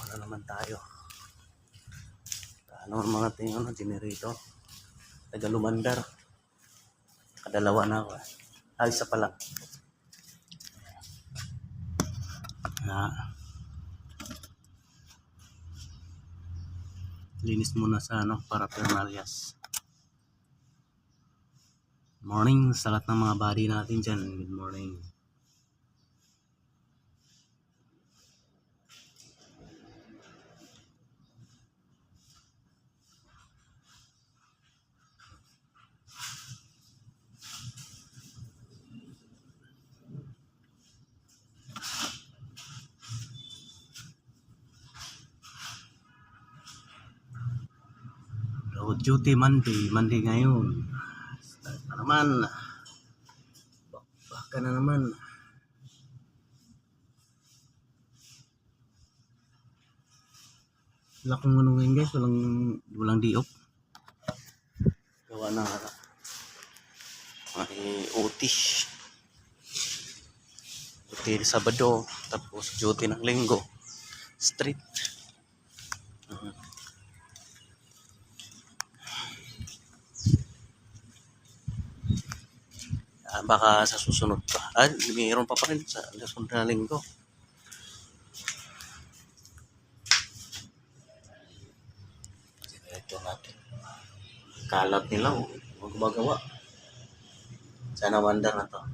na naman tayo. Ano mga tingin generator? Taga Lumandar. Kadalawa na ako. Isa pa lang. Linis muna sa para permalyas. Morning sa lahat ng mga body natin dyan. Good morning. Road duty Monday ngayon. Start na naman. Baka na naman. Wala kong ano ngayon guys, walang diop. Gawa na may OT Sabado, tapos duty ng Linggo. Street. Baka sa susunod pa. Mayroon pa rin sa susunod na Linggo. Ito natin. Kalat nila, magagawa. Sana wonder na to.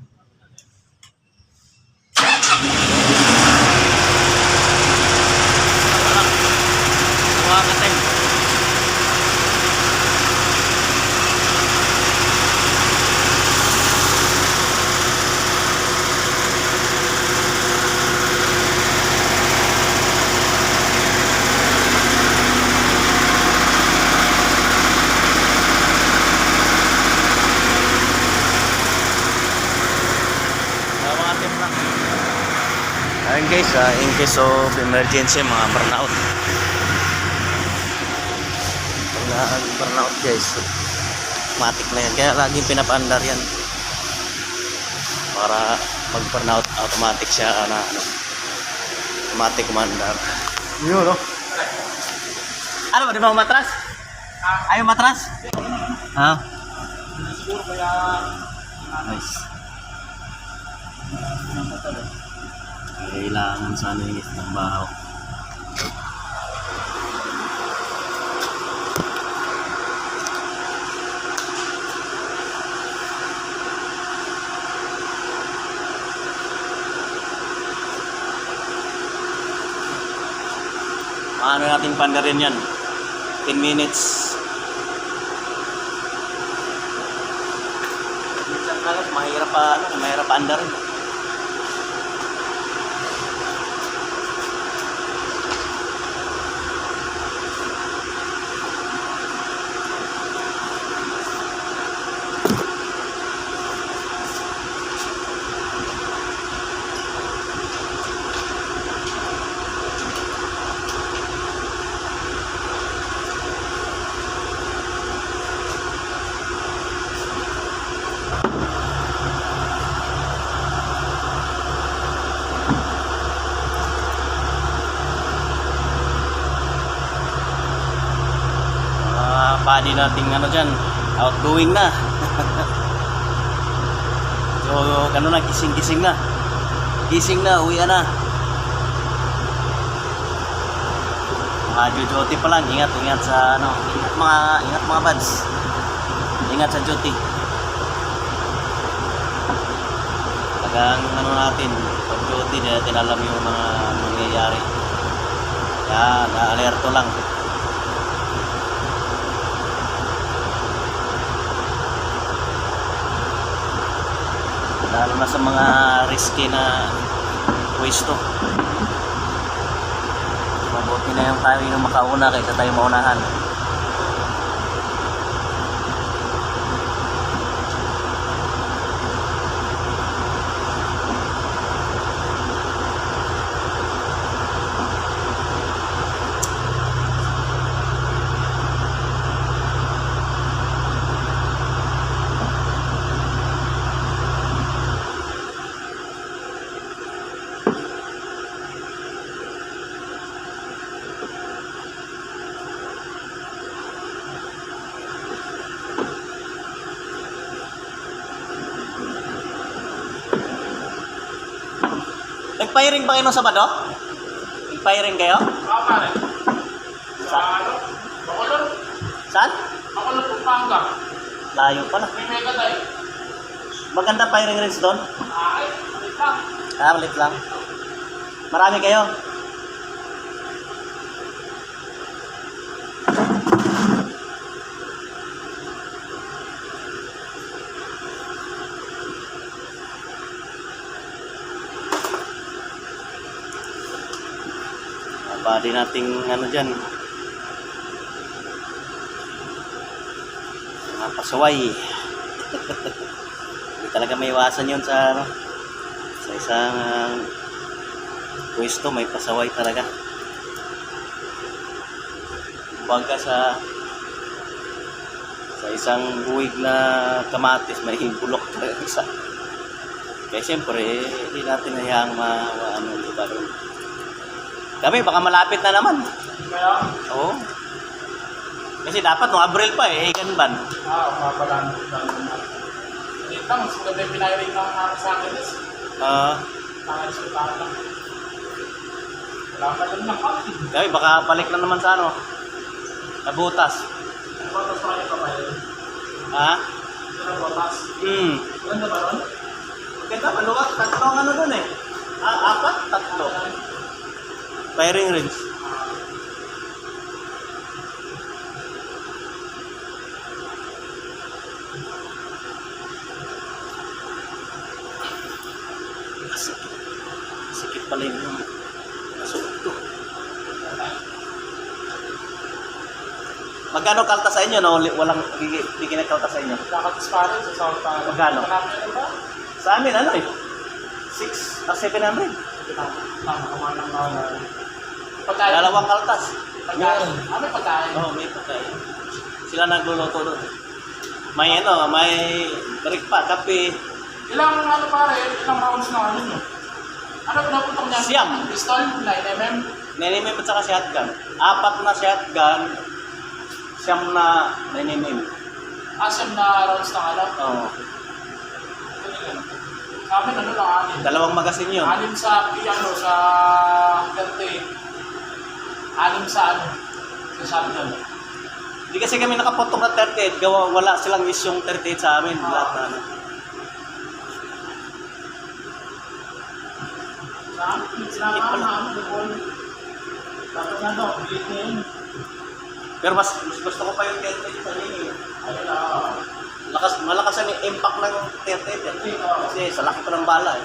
Ayun guys, in case of emergency, mga burnout. Pag burnout guys, matik na yan. Kaya laging pinapaandar yan. Para mag burnout, automatic siya na automatic kumandar. Yun no? Ano ba, di ba matras? Ayaw matras? Ha? Nice. Kailangan sana yung trabaho. Paano natin pandarin yan? 10 minutes. Minsan kalat, mahirap andarin. Body nating dyan, outgoing na. So na, gising na, uwi na. Mga duty pa lang, ingat sa ingat mga buds, ingat sa duty. Tagang natin pag duty, di natin alam yung mga mangyayari. Kaya na-alerto lang. Lalo na sa mga risky na pwesto. Mabuti na yung tayo yung makauna kaysa tayo maunahan. Nag-firing ba kayo ng Sabado? Nag-firing kayo? Oo, pare. Sa ano? Bacolod. Saan? Bacolod, Pampanga. Layo pala. May mega tayo. Maganda firing range doon? Ay, malit lang. Malit lang. Marami kayo? Body nating ano dyan, mga pasaway. Hindi talaga may iwasan yun sa ano, sa isang pwesto may pasaway talaga. Kumbaga sa isang buwig na kamatis may bulok talaga isa. Kaya siyempre hindi natin hayaang ano, diba rin. Kami, baka malapit na naman. Kaya? Oo. Kasi dapat nung Abril pa ganun ba? Mapalaan. Malit lang, mas maganda yung pinahiring ng sa akin. Tangan sa tahan. Wala ka lang ng coffee. Kami, baka balik na naman sa ano, nabutas. Botas pa kayo papayin. Ha? Ito na botas. Ganda ba ron? Maganda, maluwag. Tatlong ano dun apat? Tatlo. Firing range. Sikit pala yung nasuot ko. Magkano kalta sa inyo, no? Walang bigyan na kalta sa inyo. Kakatis pa rin sa South Palo. Magkano? Marami na ba? Sa amin, ano 6 or 700. Kumain ng mga pagkain. Dalawang kaltas. Pagkain. May pagkain. Oo, may pagkain. Sila nagluluto doon. May ano, may break pa, kape. Ilang ano pare, ilang rounds na ano nyo? Ano pinaputok niya? Siyam. Pistol, 9mm. Nine-mm at saka shotgun. 4 na shotgun, 9 na 9mm. Siyam na rounds na ano? Oo. Sa amin ano lang, 6. Dalawang magasin yun. 6 sa piano, sa 30. 6 sa ano? Sa shotgun. Hindi kasi kami nakapotok na 38, gawa wala silang isyong 38 sa amin. Lahat na ano. Sa amin, sinama na dapat nga daw, bilit na yun. Pero mas gusto ko pa yung 38 sa inyo. Ayun na. Malakas ang impact ng 38 kasi sa laki pa ng bala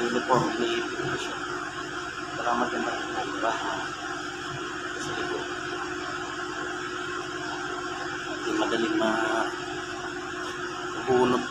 uniform ni Pilipinas. Para maganda na, diba? Sa likod. Hindi madaling mabunot.